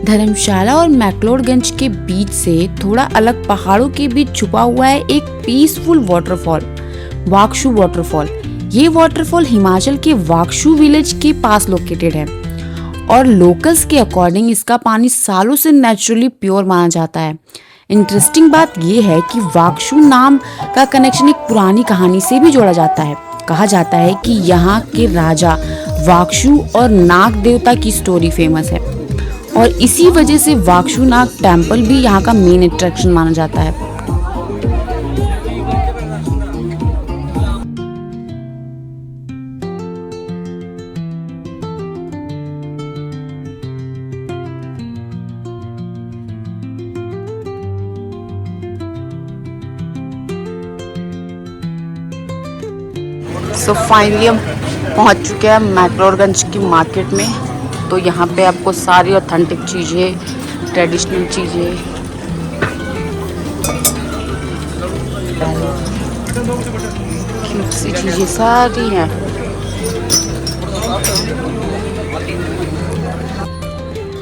धर्मशाला और मैक्लोडगंज के बीच से थोड़ा अलग पहाड़ों के बीच छुपा हुआ है एक पीसफुल वाटरफॉल, वाकशू वाटरफॉल। ये वाटरफॉल हिमाचल के वाकशू विलेज के पास लोकेटेड है और लोकल्स के अकॉर्डिंग इसका पानी सालों से नेचुरली प्योर माना जाता है। इंटरेस्टिंग बात यह है कि वाकशू नाम का कनेक्शन एक पुरानी कहानी से भी जोड़ा जाता है। कहा जाता है कि यहाँ के राजा वाकशू और नाग देवता की स्टोरी फेमस है और इसी वजह से वाकशू नाग टेम्पल भी यहाँ का मेन अट्रैक्शन माना जाता है। सो फाइनली हम पहुंच चुके हैं मैक्लोडगंज की मार्केट में। तो यहाँ पे आपको सारी ऑथेंटिक चीज़ें, ट्रेडिशनल चीज़ें, क्यूट सी चीज़ें सारी हैं।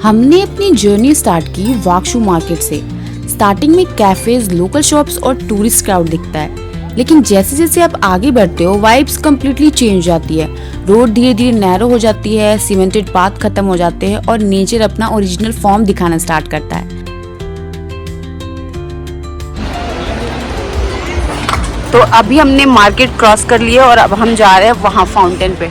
हमने अपनी जर्नी स्टार्ट की वाकशू मार्केट से। स्टार्टिंग में कैफेज, लोकल शॉप्स और टूरिस्ट क्राउड दिखता है, लेकिन जैसे जैसे आप आगे बढ़ते हो वाइब्स कम्प्लीटली चेंज हो जाती है। रोड धीरे धीरे नैरो हो जाती है, सीमेंटेड पाथ खत्म हो जाते हैं और नेचर अपना ओरिजिनल फॉर्म दिखाना स्टार्ट करता है। तो अभी हमने मार्केट क्रॉस कर लिया और अब हम जा रहे हैं वहाँ फाउंटेन पे।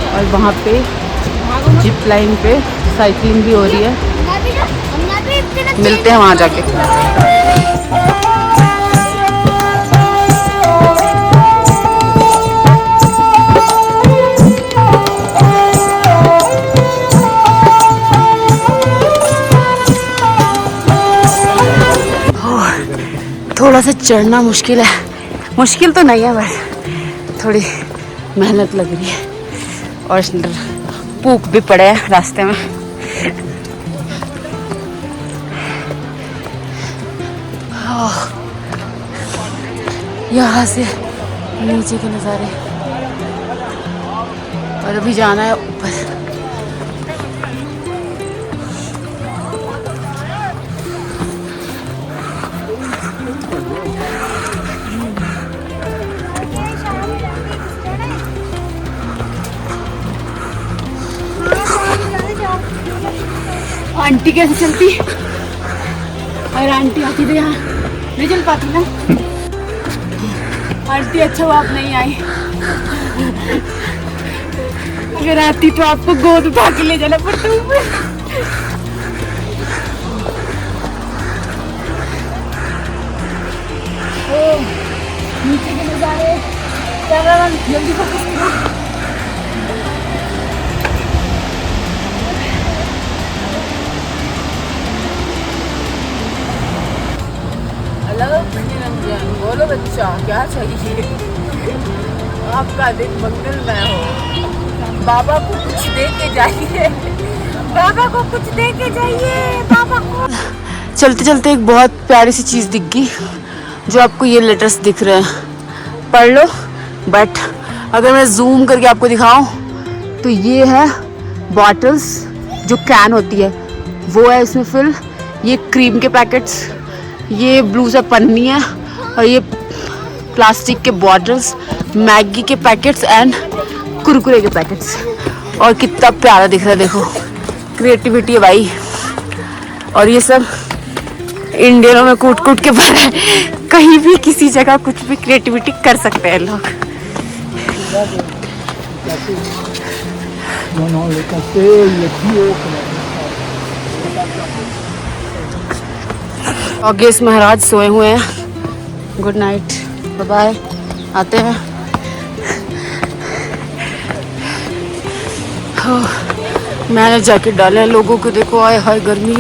और वहाँ पे जिप लाइन पे साइकिलिंग भी हो रही है। मिलते हैं वहाँ जाके। थोड़ा सा चढ़ना मुश्किल है, मुश्किल तो नहीं है बस थोड़ी मेहनत लग रही है और पूक भी पड़े हैं रास्ते में। यहाँ से नीचे के नज़ारे और अभी जाना है ऊपर। आंटी कैसे चलती और आंटी आती तो यहाँ नहीं चल पाती ना। आंटी अच्छा हुआ आप नहीं आई, अगर आती तो आपको गोद उठा के ले जाना पड़ता ऊपर। नीचे के नजारे जल्दी फोकस करो। बोलो बच्चा क्या चाहिए? आपका दिन मंगलमय हो। बाबा को कुछ दे के जाइए, बाबा को कुछ दे के जाइए, बाबा को। चलते चलते एक बहुत प्यारी सी चीज़ दिख गई, जो आपको ये लेटर्स दिख रहे हैं, पढ़ लो। बट अगर मैं जूम करके आपको दिखाऊं तो ये है बॉटल्स, जो कैन होती है वो है इसमें फिल। ये क्रीम के पैकेट्स, ये ब्लू सा पन्नी है और ये प्लास्टिक के बॉटल्स, मैगी के पैकेट्स एंड कुरकुरे के पैकेट्स। और कितना प्यारा दिख रहा है, देखो क्रिएटिविटी है भाई। और ये सब इंडियनों में कूट कूट के भरा है, कहीं भी किसी जगह कुछ भी क्रिएटिविटी कर सकते हैं लोग। ऑगेस महाराज सोए हुए हैं। गुड नाइट, बाय बाय, आते हैं। मैंने जैकेट डाले हैं लोगों को, देखो आए हाय गर्मी।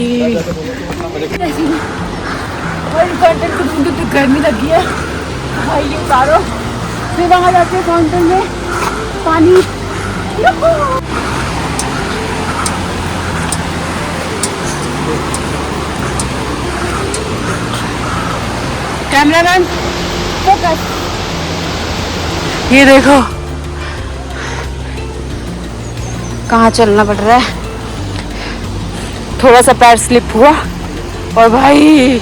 तो गर्मी लगी है भाई, ये उतारो। फिर वहाँ जाके फाउंटेन में पानी। कैमरामैन फोकस, ये देखो कहाँ चलना पड़ रहा है। थोड़ा सा पैर स्लिप हुआ और भाई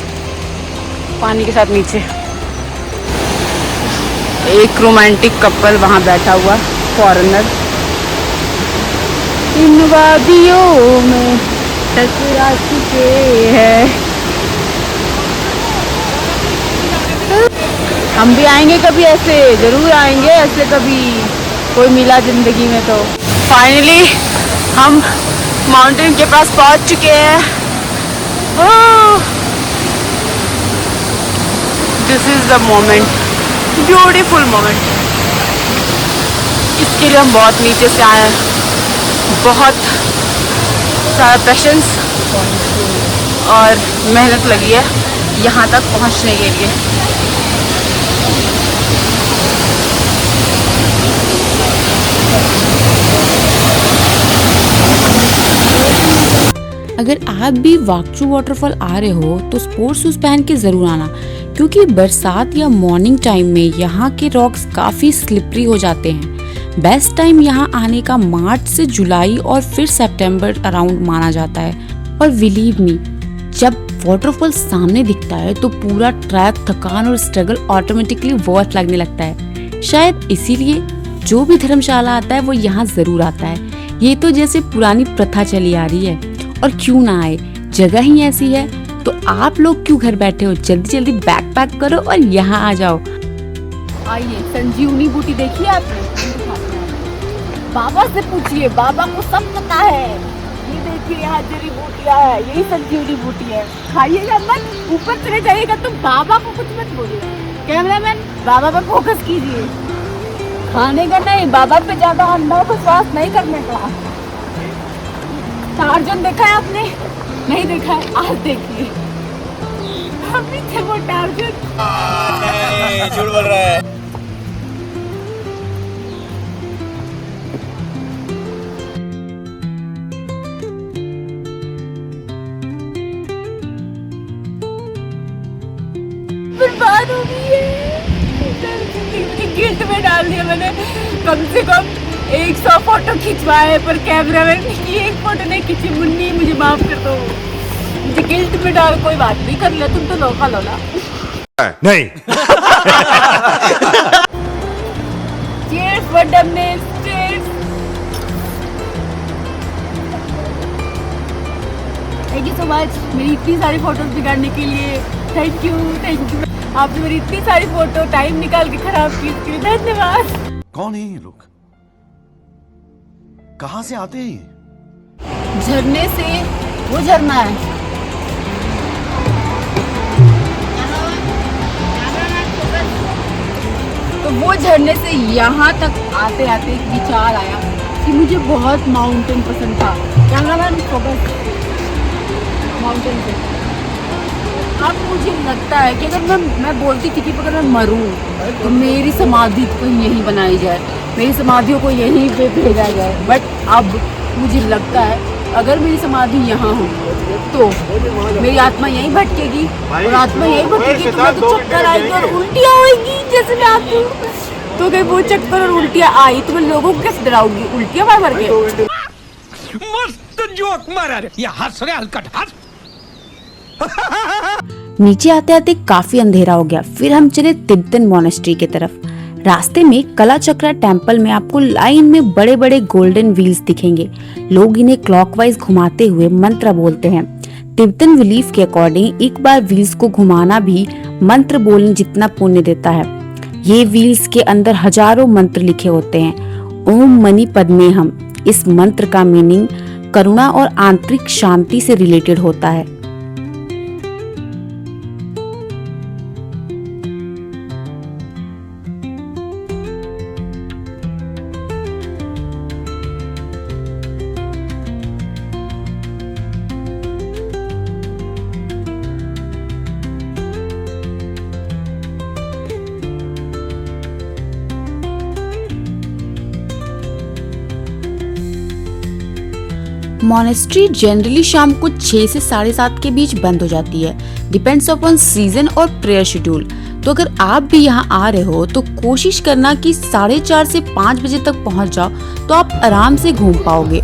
पानी के साथ नीचे। एक रोमांटिक कपल वहाँ बैठा हुआ, फॉरेनर। इन वादियों में टकरा चुके हैं। हम भी आएंगे कभी ऐसे, जरूर आएंगे ऐसे कभी, कोई मिला जिंदगी में तो। फाइनली हम माउंटेन के पास पहुंच चुके हैं। This is the moment, beautiful moment. इसके लिए हम बहुत नीचे से आए हैं, बहुत सारा पेशेंस और मेहनत लगी है यहाँ तक पहुँचने के लिए। अगर आप भी वाकचू वाटरफॉल आ रहे हो तो स्पोर्ट्स शूज पहन के जरूर आना, क्योंकि बरसात या मॉर्निंग टाइम में यहाँ के रॉक्स काफी स्लिपरी हो जाते हैं। बेस्ट टाइम यहाँ आने का मार्च से जुलाई और फिर सितंबर अराउंड माना जाता है। और बिलीव मी, जब वाटरफॉल सामने दिखता है तो पूरा ट्रैक, थकान और स्ट्रगल ऑटोमेटिकली वर्थ लगने लगता है। शायद इसीलिए जो भी धर्मशाला आता है वो यहाँ जरूर आता है। ये तो जैसे पुरानी प्रथा चली आ रही है। और क्यों ना आए, जगह ही ऐसी है, तो आप लोग क्यों घर बैठे हो, जल्दी जल्दी बैग पैक करो और यहाँ आ जाओ। आइए, संजीवनी बूटी देखिए आपने, बाबा से पूछिए, बाबा को सब पता है। ये देखिए यहाँ जड़ी बूटियाँ है, यही संजीवनी बूटी है। खाइएगा मत, ऊपर चले जाइएगा तो बाबा को कुछ मत बोलिए। कैमरामैन, बाबा पर फोकस कीजिए। खाने का नहीं, बाबा पे ज्यादा अंधा विश्वास नहीं करने का। टार्जन देखा है आपने? नहीं देखा है, आज देखिए। अभी थे वो टार्जन। झूठ बोल रहा है। बर्बाद हो गई है, गिल्ट में डाल दिया मैंने। कम से कम 100 फोटो खिंचवाए पर कैमरामैन की एक फोटो नहीं खींची। मुन्नी मुझे माफ कर दो, मुझे गिल्ट में डाल। कोई बात नहीं, कर लिया, तुम तो लोका लोला। नहीं। Cheers for dumbness, cheers. Thank you so much मेरी इतनी सारी फोटोज बिगाड़ने के लिए। Thank you, thank you. आपने मेरी इतनी सारी फोटो टाइम निकाल के खराब की, इसके लिए धन्यवाद। कौन है ये लोग, कहाँ से आते हैं? झरने से, वो झरना है। तो वो झरने से यहाँ तक आते आते एक विचार आया कि मुझे बहुत माउंटेन पसंद था। कैमरामैन फोकस, माउंटेन पे। अब मुझे लगता है कि अगर मैं बोलती थी कि अगर मैं मरूं तो मेरी समाधि कहीं यहीं बनाई जाए, मेरी समाधियों को यहीं पे भेजा जाए। बट अब मुझे लगता है अगर मेरी समाधि यहाँ हो तो मेरी आत्मा यहीं भटकेगी, और आत्मा यहीं भटकेगी तो मैं तो चक्कर आएगी और उल्टियाँ होएगी। जैसे मैं आती हूँ तो अगर वो चक्कर और उल्टियाँ आई तो मैं लोगों को कैसे डराऊंगी? उल्टियाँ मार के। मस्त जोक मारा रे, ये हंस रहे हलकट हंस। नीचे आते आते काफी अंधेरा हो गया। फिर हम चले तिब्बतन मोनेस्ट्री की तरफ। रास्ते में कलाचक्रा टेम्पल में आपको लाइन में बड़े बड़े गोल्डन व्हील्स दिखेंगे। लोग इन्हें क्लॉकवाइज घुमाते हुए मंत्र बोलते हैं। तिब्बतन बिलीफ के अकॉर्डिंग एक बार व्हील्स को घुमाना भी मंत्र बोलने जितना पुण्य देता है। ये व्हील्स के अंदर हजारों मंत्र लिखे होते हैं। ओम मनी पद्मे हम, इस मंत्र का मीनिंग करुणा और आंतरिक शांति से रिलेटेड होता है। मॉनेस्ट्री जनरली शाम को 6 से 7:30 के बीच बंद हो जाती है, डिपेंड्स अपॉन सीजन और प्रेयर शेड्यूल। तो अगर आप भी यहाँ आ रहे हो तो कोशिश करना कि 4:30 से 5 बजे तक पहुँच जाओ, तो आप आराम से घूम पाओगे।